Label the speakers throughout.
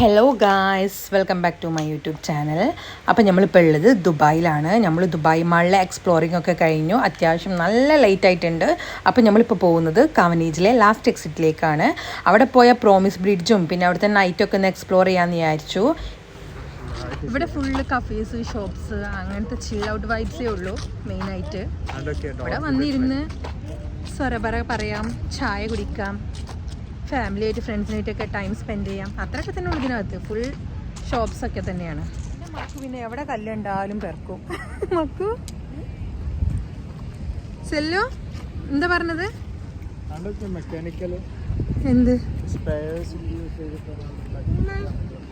Speaker 1: Hello guys, welcome back to my YouTube channel. അപ്പോൾ നമ്മളിപ്പോൾ ഉള്ളത് ദുബായിലാണ്. നമ്മൾ ദുബായ് മാളിലെ എക്സ്പ്ലോറിംഗ് ഒക്കെ കഴിഞ്ഞു. അത്യാവശ്യം നല്ല ലേറ്റ് ആയിട്ടുണ്ട്. അപ്പോൾ നമ്മളിപ്പോൾ പോകുന്നത് കവനീജിലെ ലാസ്റ്റ് എക്സിറ്റിലേക്കാണ്. അവിടെ പോയ പ്രോമിസ് ബ്രിഡ്ജും പിന്നെ അവിടുത്തെ നൈറ്റൊക്കെ ഒന്ന് എക്സ്പ്ലോർ ചെയ്യാമെന്ന് വിചാരിച്ചു. ഇവിടെ ഫുള്ള് കഫേസ്, ഷോപ്സ്, അങ്ങനത്തെ ചിൽ ഔട്ട് വൈബ്സേ ഉള്ളൂ മെയിനായിട്ട്. ഇവിടെ വന്നിരുന്ന് സ്വരപര പറയാം, ചായ കുടിക്കാം, ഫാമിലിയായിട്ട് ഫ്രണ്ട്സിനായിട്ടൊക്കെ ടൈം സ്പെൻഡ് ചെയ്യാം. അത്രയൊക്കെ തന്നെ ഉള്ളൂ ഇതിനകത്ത്. ഫുൾ ഷോപ്സൊക്കെ തന്നെയാണ്. മക്കു പിന്നെ എവിടെ കല്ലുണ്ടാലും പെർക്കും. മക്കു സെല്ലോ എന്താ പറഞ്ഞത്? എന്ത്?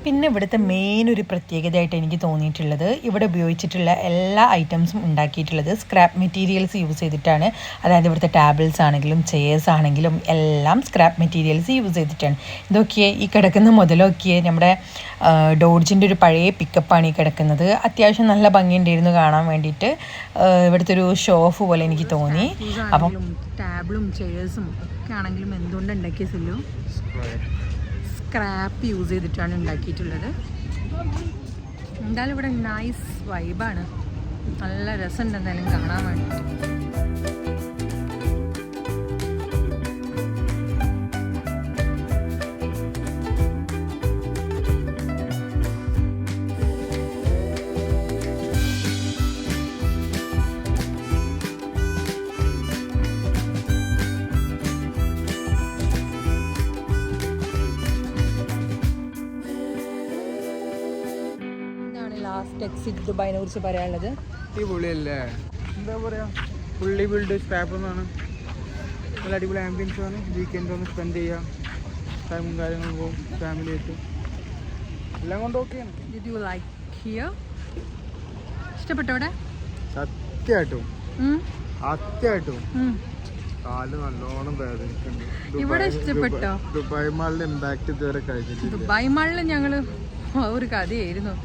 Speaker 1: പിന്നെ ഇവിടുത്തെ മെയിൻ ഒരു പ്രത്യേകതയായിട്ട് എനിക്ക് തോന്നിയിട്ടുള്ളത്, ഇവിടെ ഉപയോഗിച്ചിട്ടുള്ള എല്ലാ ഐറ്റംസും ഉണ്ടാക്കിയിട്ടുള്ളത് സ്ക്രാപ്പ് മെറ്റീരിയൽസ് യൂസ് ചെയ്തിട്ടാണ്. അതായത് ഇവിടുത്തെ ടേബിൾസ് ആണെങ്കിലും ചെയേഴ്സ് ആണെങ്കിലും എല്ലാം സ്ക്രാപ്പ് മെറ്റീരിയൽസ് യൂസ് ചെയ്തിട്ടാണ്. ഇതൊക്കെ ഈ കിടക്കുന്ന മുതലൊക്കെ നമ്മുടെ ഡോഡ്ജിൻ്റെ ഒരു പഴയ പിക്കപ്പാണ് ഈ കിടക്കുന്നത്. അത്യാവശ്യം നല്ല ഭംഗിയുണ്ടായിരുന്നു കാണാൻ വേണ്ടിയിട്ട്. ഇവിടുത്തെ ഒരു ഷോഫ് പോലെ എനിക്ക് തോന്നി. അപ്പം ടേബിളും ചെയേഴ്സും ഒക്കെ ആണെങ്കിലും എന്തുകൊണ്ട് ഉണ്ടാക്കിയ സെല്ലോ സ്ക്രാപ്പ് യൂസ് ചെയ്തിട്ടാണ് ഉണ്ടാക്കിയിട്ടുള്ളത്. എന്തായാലും ഇവിടെ നൈസ് വൈബാണ്. നല്ല രസമുണ്ട് എന്തായാലും കാണാൻ വേണ്ടിയിട്ട്. ലാസ്റ്റ് എക്സിറ്റ് ദുബായിനെ കുറിച്ച് പറയാനുള്ളത്
Speaker 2: അടിപൊളിയല്ലേ, എന്താ പറയാ, ഫുള്ളി ബിൽഡ് സ്ക്രാപ്പ് എന്നാണ്. നല്ല അടിപൊളി ആംബിയൻസ് ആണ്. വീക്കെൻഡ് ഒന്ന് സ്പെൻഡ് ചെയ്യാം, ടൈമും കാര്യങ്ങളും പോകും ഫാമിലി ആയിട്ട്, എല്ലാം കൊണ്ട് ഓക്കെയാണ്.
Speaker 1: Did you like here? ഇഷ്ടപ്പെട്ടോ ഇവിടെ?
Speaker 2: സത്യമായിട്ടും കാല് നല്ലോണം വേദനിക്കുന്നുണ്ട്.
Speaker 1: ഇവിടെ ഇഷ്ടപ്പെട്ടോ?
Speaker 2: ദുബായ് മാളിന്റെ ഇമ്പാക്ട് ഇതുവരെ കഴിഞ്ഞിട്ടില്ല.
Speaker 1: ദുബായ് മാളിൽ ഞങ്ങള് ഒരു കഥയായിരുന്നു.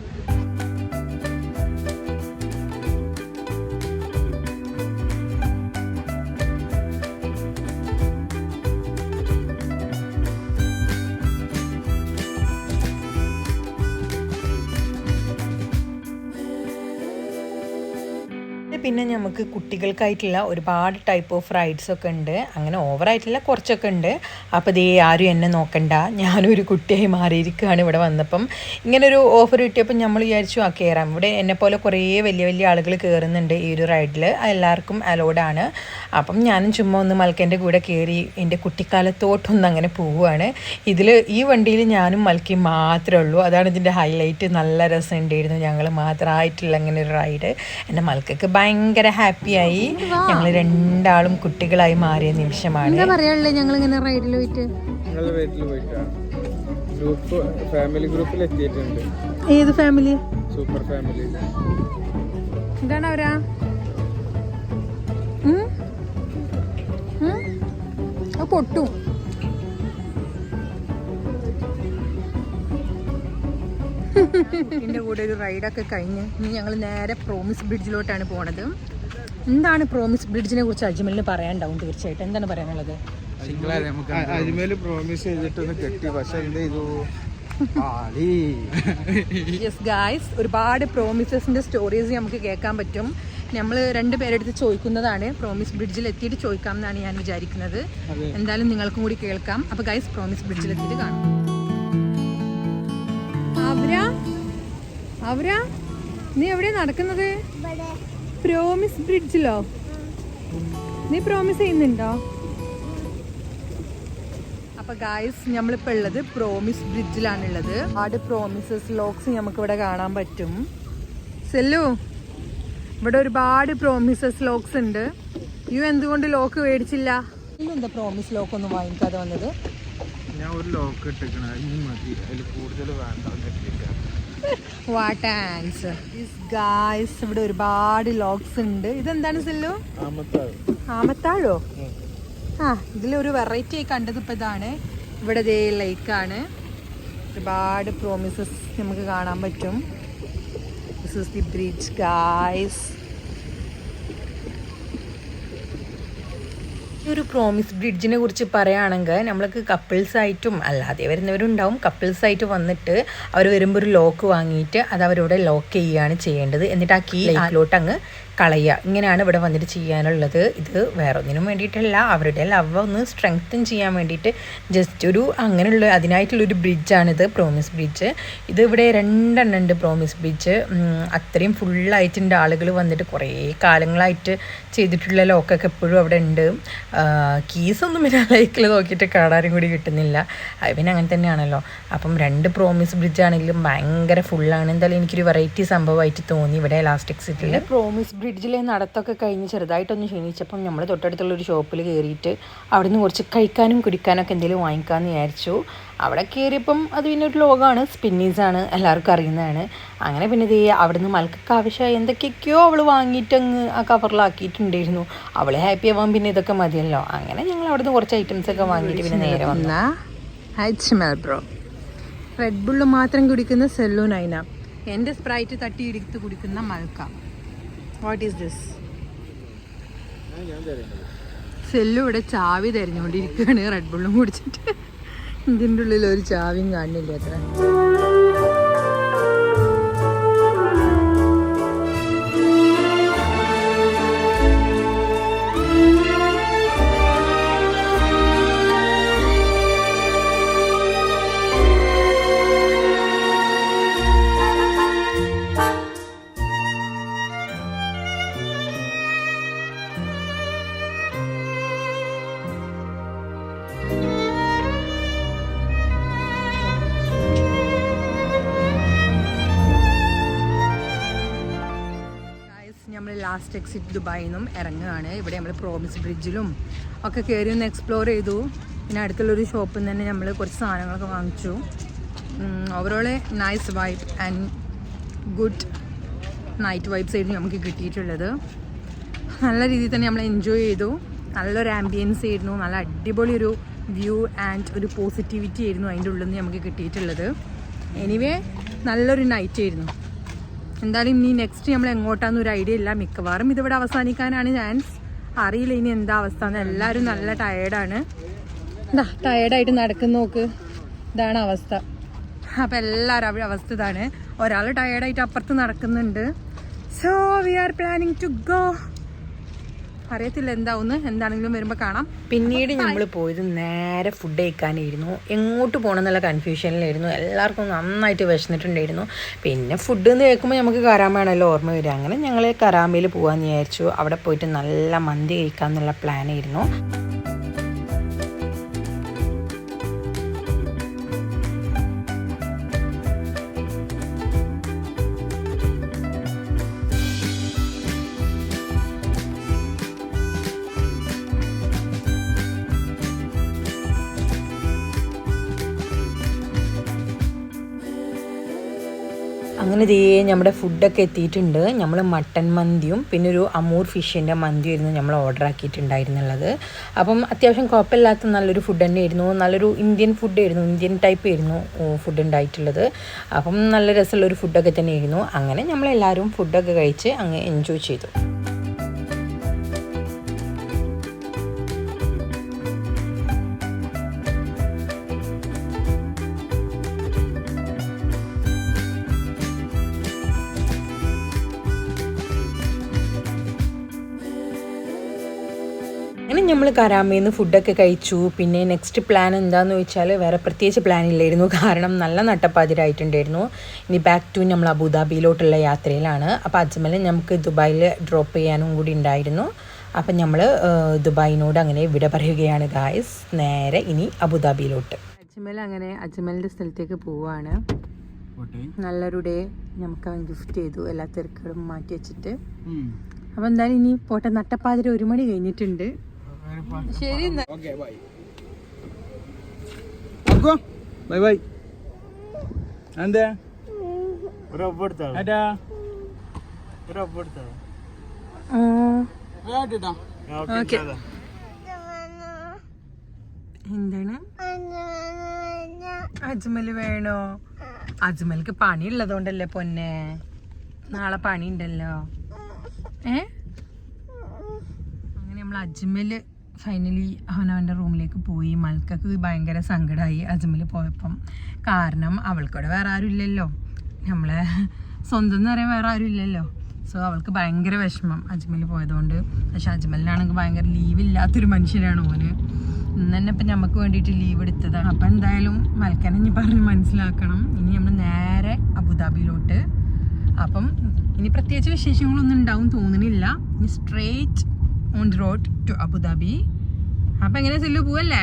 Speaker 1: പിന്നെ നമുക്ക് കുട്ടികൾക്കായിട്ടുള്ള ഒരുപാട് ടൈപ്പ് ഓഫ് റൈഡ്സ് ഒക്കെ ഉണ്ട്. അങ്ങനെ ഓവറായിട്ടുള്ള കുറച്ചൊക്കെ ഉണ്ട്. അപ്പോൾ ഇതേ ആരും എന്നെ നോക്കണ്ട, ഞാനൊരു കുട്ടിയായി മാറിയിരിക്കുകയാണ്. ഇവിടെ വന്നപ്പം ഇങ്ങനൊരു ഓഫർ കിട്ടിയപ്പോൾ നമ്മൾ വിചാരിച്ചു കയറാം. ഇവിടെ എന്നെപ്പോലെ കുറേ വലിയ വലിയ ആളുകൾ കയറുന്നുണ്ട് ഈ ഒരു റൈഡിൽ. എല്ലാവർക്കും അലോഡാണ്. അപ്പം ഞാനും ചുമ്മാ ഒന്ന് മൽക്കൻ്റെ കൂടെ കയറി എൻ്റെ കുട്ടിക്കാലത്തോട്ടൊന്ന് അങ്ങനെ പോവുകയാണ്. ഈ വണ്ടിയിൽ ഞാനും മൽക്കയും മാത്രമേ ഉള്ളൂ. അതാണ് ഇതിൻ്റെ ഹൈലൈറ്റ്. നല്ല രസമുണ്ടായിരുന്നു. ഞങ്ങൾ മാത്രമായിട്ടുള്ള അങ്ങനെ ഒരു റൈഡ്. എൻ്റെ മൽക്കൊക്കെ ഭയങ്കര ഹാപ്പിയായി. ഞങ്ങൾ രണ്ടാളും കുട്ടികളായി മാറിയ നിമിഷമാണ്. എന്താ പറയാനുള്ളത്? ഞങ്ങൾ ഇങ്ങനെ റൈഡിൽ പോയിട്ട്
Speaker 2: ഫാമിലി ഗ്രൂപ്പിൽ എത്തിയിട്ടുണ്ട്.
Speaker 1: ഏത് ഫാമിലി?
Speaker 2: Super family.
Speaker 1: എന്താണ് അവരാ? പൊട്ടും. എൻ്റെ കൂടെ ഒരു റൈഡൊക്കെ കഴിഞ്ഞ് ഇനി ഞങ്ങൾ നേരെ പ്രോമിസ് ബ്രിഡ്ജിലോട്ടാണ് പോണത്. എന്താണ് പ്രോമിസ് ബ്രിഡ്ജിനെ കുറിച്ച് അജ്മലിന് പറയാനുണ്ടാവും തീർച്ചയായിട്ടും. എന്താണ് പറയാനുള്ളത്?
Speaker 2: അജ്മൽ പ്രോമിസ് ചെയ്തിട്ടൊന്ന് കെട്ടി, പക്ഷെ എന്ത് ചെയ്തു?
Speaker 1: യെസ് ഗായ്സ്, ഒരുപാട് പ്രോമിസസിൻ്റെ സ്റ്റോറീസ് നമുക്ക് കേൾക്കാൻ പറ്റും. നമ്മൾ രണ്ടുപേരെടുത്ത് ചോദിക്കുന്നതാണ്. പ്രോമിസ് ബ്രിഡ്ജിൽ എത്തിയിട്ട് ചോദിക്കാം എന്നാണ് ഞാൻ വിചാരിക്കുന്നത്. എന്തായാലും നിങ്ങൾക്കും കൂടി കേൾക്കാം. അപ്പോൾ ഗായ്സ്, പ്രോമിസ് ബ്രിഡ്ജിൽ എത്തിയിട്ട് കാണാം. അവരാ നീ എവിടെയാ നടക്കുന്നത്? പ്രോമിസ് ബ്രിഡ്ജിലോ? നീ പ്രോമിസ് ചെയ്യുന്നുണ്ടോ? അപ്പൊ ഗായ്സ്, നമ്മളിപ്പോൾ ഉള്ളത് പ്രോമിസ് ബ്രിഡ്ജിലാണുള്ളത്. ഒരുപാട് പ്രോമിസസ് ലോക്സ് നമുക്ക് ഇവിടെ കാണാൻ പറ്റും. സെല്ലു, ഇവിടെ ഒരുപാട് പ്രോമിസസ് ലോക്സ് ഉണ്ട്. എന്തുകൊണ്ട് ലോക്ക് മേടിച്ചില്ല? എന്താ പ്രോമിസ് ലോക്ക് ഒന്നും വാങ്ങിക്കാതെ വന്നത്?
Speaker 2: ഞാൻ ഒരു ലോക്ക് ഇട്ടിരിക്കണ, മതി, അതിൽ കൂടുതൽ വേണ്ട.
Speaker 1: വാട്ട് ആൻസർ ഗായ്സ്, ഇവിടെ ഒരുപാട് ലോക്സ് ഉണ്ട്. ഇതെന്താണ് സെല്ലോ? ആമത്താഴോ? ഇതിലൊരു വെറൈറ്റി ആയി കണ്ടത് ഇപ്പം ഇതാണ്. ഇവിടെ ദേ ലൈക്കാണ്. ഒരുപാട് പ്രോമിസസ് നമുക്ക് കാണാൻ പറ്റും. This is the bridge guys. ഒരു പ്രോമിസ് ബ്രിഡ്ജിനെ കുറിച്ച് പറയുകയാണെങ്കിൽ നമ്മൾക്ക് കപ്പിൾസായിട്ടും അല്ലാതെ വരുന്നവരുണ്ടാവും. കപ്പിൾസായിട്ട് വന്നിട്ട് അവർ വരുമ്പോൾ ഒരു ലോക്ക് വാങ്ങിയിട്ട് അത് അവരോട് ലോക്ക് ചെയ്യുകയാണ് ചെയ്യേണ്ടത്. എന്നിട്ട് ആ കീ അതിലോട്ട് അങ്ങ് കളയുക. ഇങ്ങനെയാണ് ഇവിടെ വന്നിട്ട് ചെയ്യാനുള്ളത്. ഇത് വേറെ ഒന്നിനും വേണ്ടിയിട്ടല്ല, അവരുടെ ലവ് ഒന്ന് സ്ട്രെങ്തൻ ചെയ്യാൻ വേണ്ടിയിട്ട് ജസ്റ്റ് ഒരു അങ്ങനെയുള്ള അതിനായിട്ടുള്ളൊരു ബ്രിഡ്ജാണിത്, പ്രോമിസ് ബ്രിഡ്ജ്. ഇത് ഇവിടെ 2 എണ്ണം ഉണ്ട് പ്രോമിസ് ബ്രിഡ്ജ്. അത്രയും ഫുള്ളായിട്ടുണ്ട്. ആളുകൾ വന്നിട്ട് കുറേ കാലങ്ങളായിട്ട് ചെയ്തിട്ടുള്ള ലോക്കൊക്കെ എപ്പോഴും അവിടെ ഉണ്ട്. കീസൊന്നും പിന്നെ ലൈക്കിൽ നോക്കിയിട്ട് കാണാനും കൂടി കിട്ടുന്നില്ല. പിന്നെ അങ്ങനെ തന്നെയാണല്ലോ. അപ്പം 2 പ്രോമിസ് ബ്രിഡ്ജ് ആണെങ്കിലും ഭയങ്കര ഫുള്ളാണ്. എന്തായാലും എനിക്കൊരു വെറൈറ്റി സംഭവമായിട്ട് തോന്നി ഇവിടെ ലാസ്റ്റ് എക്സിറ്റിൽ. പ്രോമിസ് ബ്രിഡ്ജിലെ നടത്തൊക്കെ കഴിഞ്ഞ് ചെറുതായിട്ടൊന്ന് ക്ഷീണിച്ചപ്പം നമ്മൾ തൊട്ടടുത്തുള്ളൊരു ഷോപ്പിൽ കയറിയിട്ട് അവിടെ നിന്ന് കുറച്ച് കഴിക്കാനും കുടിക്കാനൊക്കെ എന്തെങ്കിലും വാങ്ങിക്കാമെന്ന് വിചാരിച്ചു. അവിടെ കയറിയപ്പം അത് പിന്നെ ഒരു ലോകമാണ്, സ്പിന്നീസാണ്, എല്ലാവർക്കും അറിയുന്നതാണ്. അങ്ങനെ പിന്നെ ഇത് അവിടെ നിന്ന് മൽക്കൊക്കെ ആവശ്യമായി എന്തൊക്കെയൊക്കെയോ അവൾ വാങ്ങിയിട്ട് അങ്ങ് ആ കവറിലാക്കിയിട്ടുണ്ടായിരുന്നു. അവൾ ഹാപ്പി ആവാൻ പിന്നെ ഇതൊക്കെ മതിയല്ലോ. അങ്ങനെ ഞങ്ങൾ അവിടെ നിന്ന് കുറച്ച് ഐറ്റംസൊക്കെ വാങ്ങിയിട്ട് പിന്നെ നേരെ വന്ന ബ്രോ റെഡ് ബുള്ള് മാത്രം കുടിക്കുന്ന സെല്ലു നൈന, എൻ്റെ സ്പ്രൈറ്റ് തട്ടി ഇടിത്ത് കുടിക്കുന്ന മൽക്ക. What is this? സെല്ലു ഇവിടെ ചാവി തരിഞ്ഞുകൊണ്ടിരിക്കുകയാണ് റെഡ് ബുള്ളും കുടിച്ചിട്ട്. ഇതിൻ്റെ ഉള്ളിൽ ഒരു ചാവിയും കാണില്ല അത്ര. നമ്മൾ ലാസ്റ്റ് എക്സിറ്റ് ദുബായിൽ നിന്നും ഇറങ്ങുകയാണ്. ഇവിടെ നമ്മൾ പ്രോമിസ് ബ്രിഡ്ജിലും ഒക്കെ കയറി ഒന്ന് എക്സ്പ്ലോർ ചെയ്തു. പിന്നെ അടുത്തുള്ളൊരു ഷോപ്പിൽ നിന്ന് തന്നെ നമ്മൾ കുറച്ച് സാധനങ്ങളൊക്കെ വാങ്ങിച്ചു. Overall nice vibe and good night vibes ആയിരുന്നു നമുക്ക് കിട്ടിയിട്ടുള്ളത്. നല്ല രീതിയിൽ തന്നെ നമ്മൾ എൻജോയ് ചെയ്തു. നല്ലൊരു ആംബിയൻസ് ആയിരുന്നു. നല്ല അടിപൊളി ഒരു വ്യൂ ആൻഡ് ഒരു പോസിറ്റിവിറ്റി ആയിരുന്നു അതിൻ്റെ ഉള്ളിൽ നിന്ന് നമുക്ക് കിട്ടിയിട്ടുള്ളത്. എനിവേ നല്ലൊരു നൈറ്റ് ആയിരുന്നു. എന്തായാലും ഇനി നെക്സ്റ്റ് നമ്മൾ എങ്ങോട്ടാന്ന് ഒരു ഐഡിയ ഇല്ല. മിക്കവാറും ഇതിവിടെ അവസാനിക്കാനാണ് ചാൻസ്. അറിയില്ല ഇനി എന്താ അവസ്ഥ എന്ന്. എല്ലാവരും നല്ല ടയേർഡാണ്. എന്താ ടയേർഡായിട്ട് നടക്കുന്ന നോക്ക്, ഇതാണ് അവസ്ഥ. അപ്പം എല്ലാവരും അവിടെ അവസ്ഥ ഇതാണ്. ഒരാൾ ടയേർഡായിട്ട് അപ്പുറത്ത് നടക്കുന്നുണ്ട്. So we are planning to go. അറിയത്തില്ല എന്താവുന്നു. എന്താണെങ്കിലും വരുമ്പോൾ കാണാം. പിന്നീട് നമ്മൾ പോയത് നേരെ ഫുഡ് കഴിക്കാനായിരുന്നു. എങ്ങോട്ട് പോകണം എന്നുള്ള കൺഫ്യൂഷനിലായിരുന്നു. എല്ലാവർക്കും നന്നായിട്ട് വിശന്നിട്ടുണ്ടായിരുന്നു. പിന്നെ ഫുഡ് എന്ന് കേൾക്കുമ്പോൾ നമുക്ക് കരാമയാണല്ലോ ഓർമ്മ വരിക. അങ്ങനെ ഞങ്ങൾ കരാമയിൽ പോകാമെന്ന് വിചാരിച്ചു. അവിടെ പോയിട്ട് നല്ല മന്തി കഴിക്കാമെന്നുള്ള പ്ലാനായിരുന്നു. അങ്ങനെ ദേ നമ്മുടെ ഫുഡൊക്കെ എത്തിയിട്ടുണ്ട്. നമ്മൾ മട്ടൻ മന്തിയും പിന്നെ ഒരു അമൂർ ഫിഷിൻ്റെ മന്തിയായിരുന്നു നമ്മൾ ഓർഡർ ആക്കിയിട്ടുണ്ടായിരുന്നുള്ളത്. അപ്പം അത്യാവശ്യം കുഴപ്പമില്ലാത്ത നല്ലൊരു ഫുഡ് തന്നെയായിരുന്നു. നല്ലൊരു ഇന്ത്യൻ ഫുഡായിരുന്നു, ഇന്ത്യൻ ടൈപ്പ് ആയിരുന്നു ഫുഡ് ഉണ്ടായിട്ടുള്ളത്. അപ്പം നല്ല രസമുള്ളൊരു ഫുഡൊക്കെ തന്നെയായിരുന്നു. അങ്ങനെ നമ്മളെല്ലാവരും ഫുഡൊക്കെ കഴിച്ച് അങ്ങ് എൻജോയ് ചെയ്തു. അങ്ങനെ നമ്മൾ കരാമയിൽ നിന്ന് ഫുഡൊക്കെ കഴിച്ചു. പിന്നെ നെക്സ്റ്റ് പ്ലാൻ എന്താണെന്ന് ചോദിച്ചാൽ വേറെ പ്രത്യേകിച്ച് പ്ലാൻ ഇല്ലായിരുന്നു. കാരണം നല്ല നട്ടപ്പാതിരായിട്ടുണ്ടായിരുന്നു. ഇനി ബാക്ക് ടു നമ്മൾ അബുദാബിയിലോട്ടുള്ള യാത്രയിലാണ്. അപ്പോൾ അജ്മൽ നമുക്ക് ദുബായിൽ ഡ്രോപ്പ് ചെയ്യാനും കൂടി ഉണ്ടായിരുന്നു. അപ്പം നമ്മൾ ദുബായിനോട് അങ്ങനെ വിട പറയുകയാണ് ഗായ്സ്. നേരെ ഇനി അബുദാബിയിലോട്ട്. അജ്മൽ അങ്ങനെ അജ്മലിൻ്റെ സ്ഥലത്തേക്ക് പോവുകയാണ്. നല്ലൊരു ഡേ നമുക്ക് അവൻ ഗിഫ്റ്റ് ചെയ്തു, എല്ലാ തിരക്കുകളും മാറ്റി വെച്ചിട്ട്. അപ്പം എന്തായാലും ഇനി പോട്ടെ. നട്ടപ്പാതിര 1 മണി കഴിഞ്ഞിട്ടുണ്ട്. ശരി
Speaker 2: ബൈ ബൈ. എന്താ
Speaker 1: എന്താണ് അജ്മല് വേണോ? അജ്മൽക്ക് പണി ഉള്ളതുകൊണ്ടല്ലേ പൊന്നെ, നാളെ പണി ഉണ്ടല്ലോ. അങ്ങനെ നമ്മൾ അജ്മല് ഫൈനലി അവനവൻ്റെ റൂമിലേക്ക് പോയി. മൽക്കക്ക് ഭയങ്കര സങ്കടമായി അജ്മൽ പോയപ്പം. കാരണം അവൾക്കവിടെ വേറെ ആരും ഇല്ലല്ലോ, നമ്മളെ സ്വന്തം എന്ന് പറയാൻ വേറെ ആരും ഇല്ലല്ലോ. സോ അവൾക്ക് ഭയങ്കര വിഷമം അജ്മൽ പോയതുകൊണ്ട്. പക്ഷെ അജ്മലിനാണെങ്കിൽ ഭയങ്കര ലീവില്ലാത്തൊരു മനുഷ്യനാണ് ഓന്. ഇന്ന് തന്നെ ഇപ്പം നമുക്ക് വേണ്ടിയിട്ട് ലീവ് എടുത്തതാണ്. അപ്പം എന്തായാലും മൽക്കനെ ഇനി പറഞ്ഞ് മനസ്സിലാക്കണം. ഇനി നമ്മൾ നേരെ അബുദാബിയിലോട്ട്. അപ്പം ഇനി പ്രത്യേകിച്ച് വിശേഷങ്ങളൊന്നും ഉണ്ടാവും തോന്നുന്നില്ല. ഇനി straight on the road to Abu Dhabi. അപ്പം എങ്ങനെ സെല്ലു പോവല്ലേ?